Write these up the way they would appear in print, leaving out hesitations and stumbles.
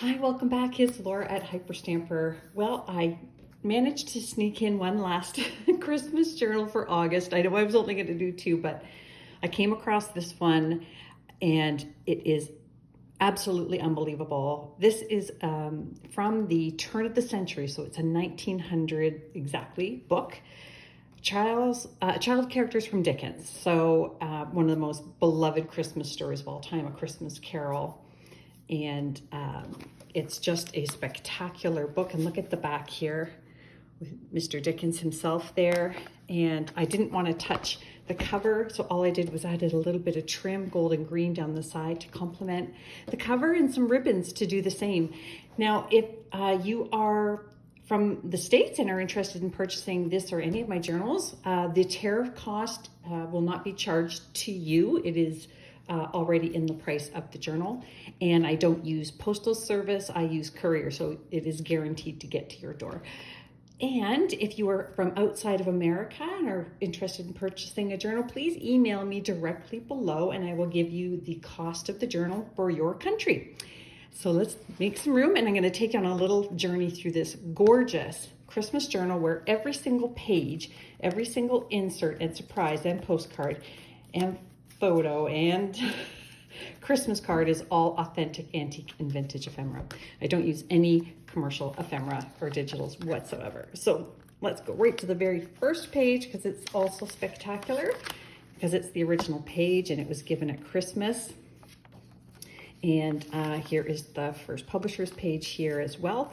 Hi, welcome back. It's Laura at Hyperstamper. Well, I managed to sneak in one last Christmas journal for August. I know I was only going to do two, but I came across this one and it is absolutely unbelievable. This is from the turn of the century, so it's a 1900 exactly book. Child characters from Dickens. So one of the most beloved Christmas stories of all time, A Christmas Carol. And it's just a spectacular book. And look at the back here with Mr. Dickens himself there. And I didn't want to touch the cover, so all I did was added a little bit of trim, gold and green down the side to complement the cover, and some ribbons to do the same. Now, if you are from the States and are interested in purchasing this or any of my journals, the tariff cost will not be charged to you. It is already in the price of the journal. And I don't use postal service, I use courier, so it is guaranteed to get to your door. And if you are from outside of America and are interested in purchasing a journal, please email me directly below and I will give you the cost of the journal for your country. So let's make some room, and I'm going to take you on a little journey through this gorgeous Christmas journal where every single page, every single insert and surprise and postcard and photo and Christmas card is all authentic, antique, and vintage ephemera. I don't use any commercial ephemera or digitals whatsoever. So let's go right to the very first page, because it's also spectacular, because it's the original page and it was given at Christmas. And here is the first publisher's page here as well.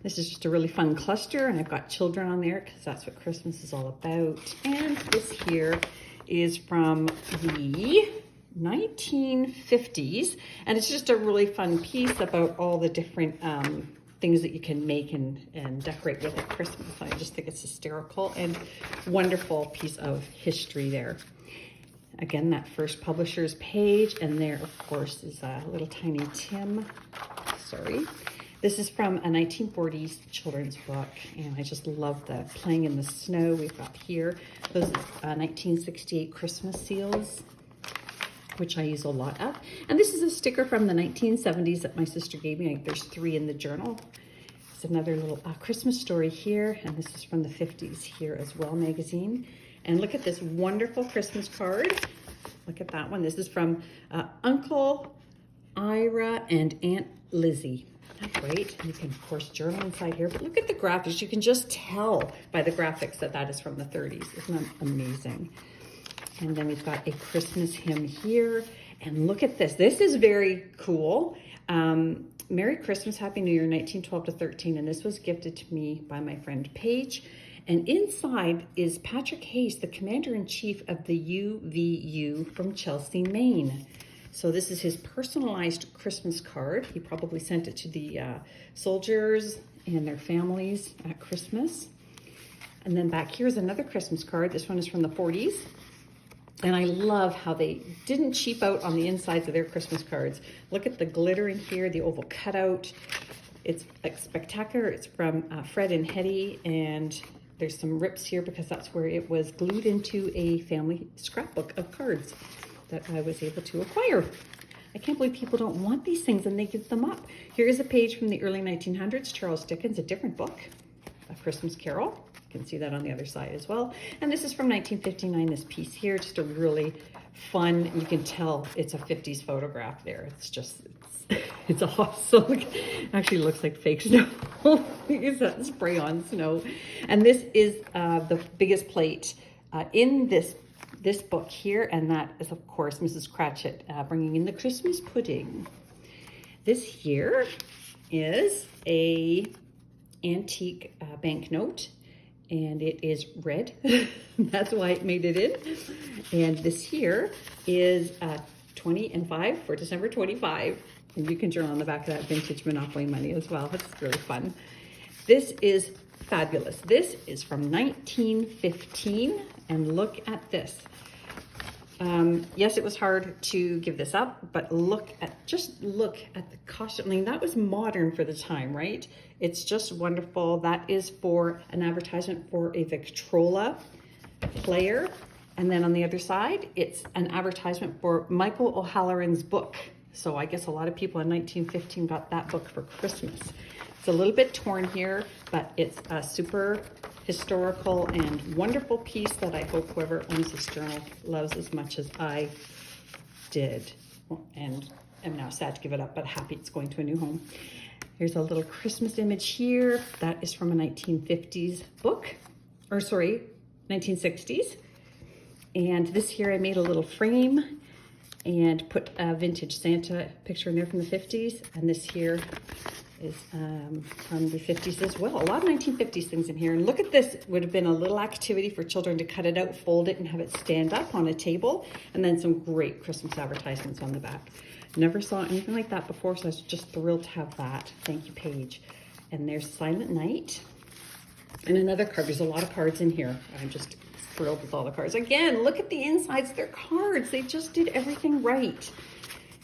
This is just a really fun cluster, and I've got children on there because that's what Christmas is all about. And this here is from the 1950s, and it's just a really fun piece about all the different things that you can make and decorate with at Christmas. I just think it's hysterical and wonderful piece of history there. Again, that first publisher's page, and there, of course, is a little tiny Tim. Sorry. This is from a 1940s children's book, and I just love the playing in the snow. We've got here those 1968 Christmas seals, which I use a lot of. And this is a sticker from the 1970s that my sister gave me. There's 3 in the journal. It's another little Christmas story here, and this is from the 50s here as well, magazine. And look at this wonderful Christmas card. Look at that one. This is from Uncle Ira and Aunt Lizzie. That's great. You can, of course, journal inside here, but look at the graphics. You can just tell by the graphics that that is from the 30s. Isn't that amazing? And then we've got a Christmas hymn here. And look at this. This is very cool. Merry Christmas, Happy New Year, 1912 to 13. And this was gifted to me by my friend Paige. And inside is Patrick Hayes, the Commander-in-Chief of the UVU from Chelsea, Maine. So this is his personalized Christmas card. He probably sent it to the soldiers and their families at Christmas. And then back here is another Christmas card. This one is from the 40s. And I love how they didn't cheap out on the insides of their Christmas cards. Look at the glitter in here, the oval cutout. It's like spectacular. It's from Fred and Hetty, and there's some rips here because that's where it was glued into a family scrapbook of cards that I was able to acquire. I can't believe people don't want these things and they give them up. Here is a page from the early 1900s, Charles Dickens, a different book, A Christmas Carol. You can see that on the other side as well. And this is from 1959, this piece here, just a really fun, you can tell it's a 50s photograph there. It's just, it's awesome. It actually looks like fake snow. Is that spray on snow? And this is the biggest plate in this book here, and that is, of course, Mrs. Cratchit bringing in the Christmas pudding. This here is a antique banknote, and it is red. That's why it made it in. And this here is 20 and 5 for December 25. And you can journal on the back of that vintage Monopoly money as well. That's really fun. This is fabulous. This is from 1915, and look at this. Yes, it was hard to give this up, but just look at the costume. I mean, that was modern for the time, right? It's just wonderful. That is for an advertisement for a Victrola player. And then on the other side, it's an advertisement for Michael O'Halloran's book. So I guess a lot of people in 1915 got that book for Christmas. It's a little bit torn here, but it's a super historical and wonderful piece that I hope whoever owns this journal loves as much as I did. And am now sad to give it up, but happy it's going to a new home. Here's a little Christmas image here. That is from a 1950s book, or sorry, 1960s. And this here I made a little frame and put a vintage Santa picture in there from the 50s. And this here is from the 50s as well. A lot of 1950s things in here. And look at this, would have been a little activity for children to cut it out, fold it, and have it stand up on a table. And then some great Christmas advertisements on the back. Never saw anything like that before, so I was just thrilled to have that. Thank you, Paige. And there's Silent Night. And another card. There's a lot of cards in here. I'm just thrilled with all the cards. Again, look at the insides. They're cards. They just did everything right.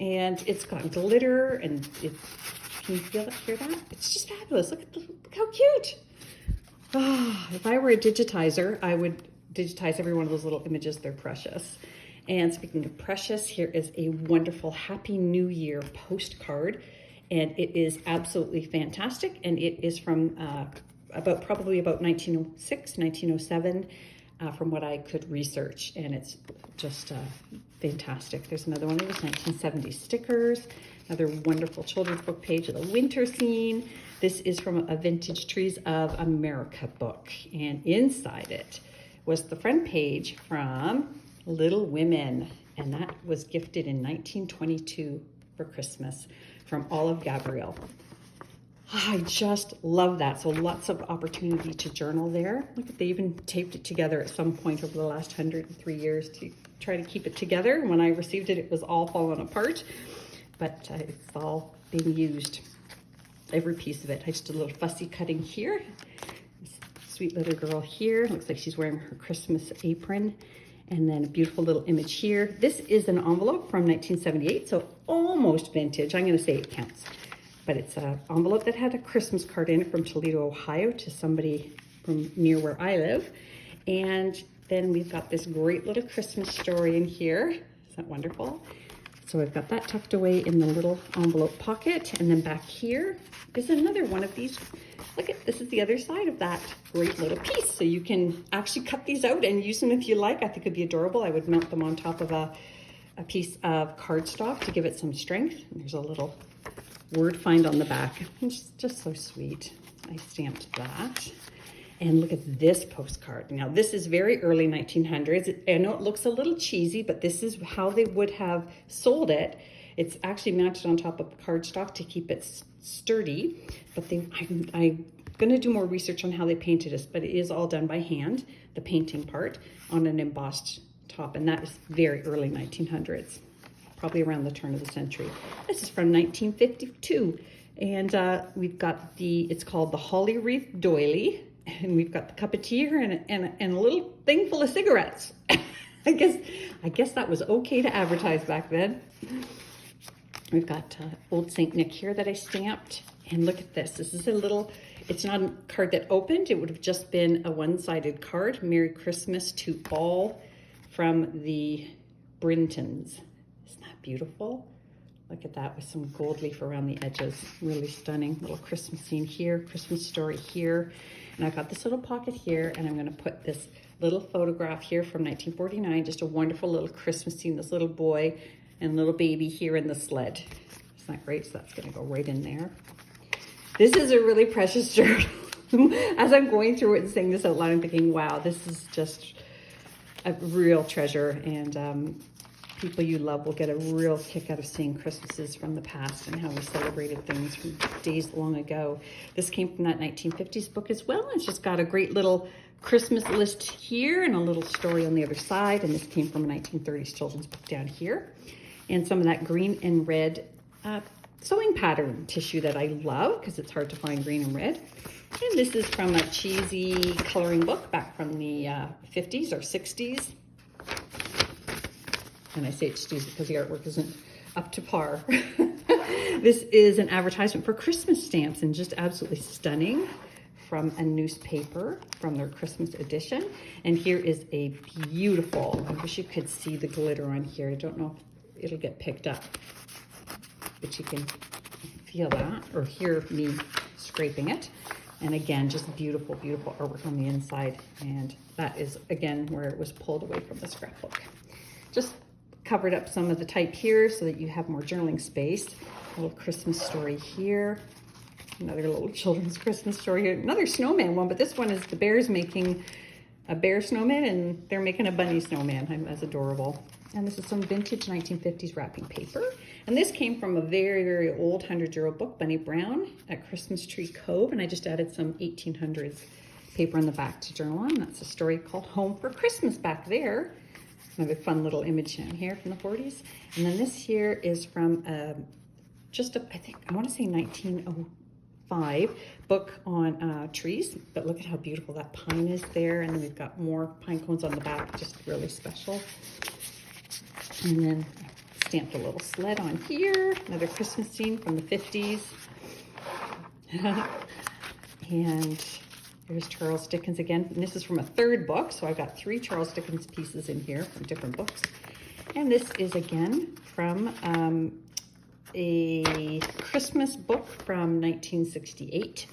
And it's got glitter, and it, can you feel it, hear that? It's just fabulous. Look how cute. Oh, if I were a digitizer, I would digitize every one of those little images. They're precious. And speaking of precious, here is a wonderful Happy New Year postcard. And it is absolutely fantastic. And it is from probably about 1906, 1907, from what I could research. And it's just fantastic. There's another one of those 1970 stickers. Another wonderful children's book page of the winter scene. This is from a Vintage Trees of America book. And inside it was the front page from Little Women. And that was gifted in 1922 for Christmas from Olive Gabriel. I just love that. So lots of opportunity to journal there. Look at, they even taped it together at some point over the last 103 years to try to keep it together. When I received it, it was all falling apart. But it's all being used, every piece of it. I just did a little fussy cutting here. This sweet little girl here, looks like she's wearing her Christmas apron. And then a beautiful little image here. This is an envelope from 1978, so almost vintage. I'm gonna say it counts. But it's an envelope that had a Christmas card in it from Toledo, Ohio to somebody from near where I live. And then we've got this great little Christmas story in here. Isn't that wonderful? So I've got that tucked away in the little envelope pocket. And then back here is another one of these. Look at, this is the other side of that great little piece. So you can actually cut these out and use them if you like. I think it'd be adorable. I would mount them on top of a piece of cardstock to give it some strength. And there's a little word find on the back. It's just so sweet. I stamped that. And look at this postcard. Now, this is very early 1900s. I know it looks a little cheesy, but this is how they would have sold it. It's actually mounted on top of cardstock to keep it sturdy. But I'm going to do more research on how they painted this, but it is all done by hand, the painting part, on an embossed top. And that is very early 1900s, probably around the turn of the century. This is from 1952. And we've got it's called the Holly Wreath Doily. And we've got the cup of tea here and a little thing full of cigarettes. I guess that was okay to advertise back then. We've got Old Saint Nick here that I stamped. And look at this. This is a little, it's not a card that opened. It would have just been a one-sided card. Merry Christmas to all from the Brintons. Isn't that beautiful? Look at that with some gold leaf around the edges. Really stunning. Little Christmas scene here, Christmas story here. And I've got this little pocket here, and I'm going to put this little photograph here from 1949. Just a wonderful little Christmas scene. This little boy and little baby here in the sled. Isn't that great? So that's going to go right in there. This is a really precious journal. As I'm going through it and saying this out loud, I'm thinking, wow, this is just a real treasure. And people you love will get a real kick out of seeing Christmases from the past and how we celebrated things from days long ago. This came from that 1950s book as well. It's just got a great little Christmas list here and a little story on the other side. And this came from a 1930s children's book down here. And some of that green and red sewing pattern tissue that I love because it's hard to find green and red. And this is from a cheesy coloring book back from the 50s or 60s. And I say it's cheesy because the artwork isn't up to par. This is an advertisement for Christmas stamps and just absolutely stunning from a newspaper from their Christmas edition. And here is a beautiful, I wish you could see the glitter on here. I don't know if it'll get picked up. but you can feel that or hear me scraping it. And again, just beautiful, beautiful artwork on the inside. And that is, again, where it was pulled away from the scrapbook. Just covered up some of the type here so that you have more journaling space. A little Christmas story here. Another little children's Christmas story here. Another snowman one, but this one is the bears making a bear snowman and they're making a bunny snowman. That's adorable. And this is some vintage 1950s wrapping paper. And this came from a very, very old 100-year-old book, Bunny Brown at Christmas Tree Cove. And I just added some 1800s paper in the back to journal on. That's a story called Home for Christmas back there. Another fun little image down here from the 40s. And then this here is from I want to say 1905 book on trees. But look at how beautiful that pine is there. And then we've got more pine cones on the back, just really special. And then I stamped a little sled on here. Another Christmas scene from the 50s. And there's Charles Dickens again. And this is from a third book. So I've got 3 Charles Dickens pieces in here from different books. And this is again from a Christmas book from 1968.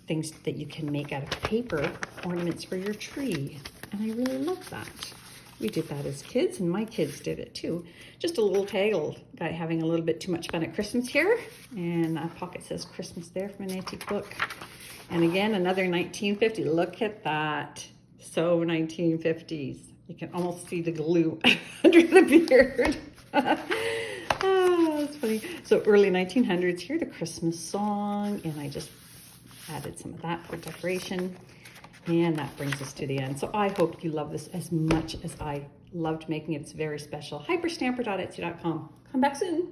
Things that you can make out of paper, ornaments for your tree. And I really love that. We did that as kids, and my kids did it too. Just a little tag, guy having a little bit too much fun at Christmas here. And a pocket says Christmas there from an antique book. And again, another 1950. Look at that. So 1950s. You can almost see the glue under the beard. Oh, that's funny. So early 1900s, here the Christmas song. And I just added some of that for decoration. And that brings us to the end. So I hope you love this as much as I loved making it. It's very special. Hyperstamper.etsy.com. Come back soon.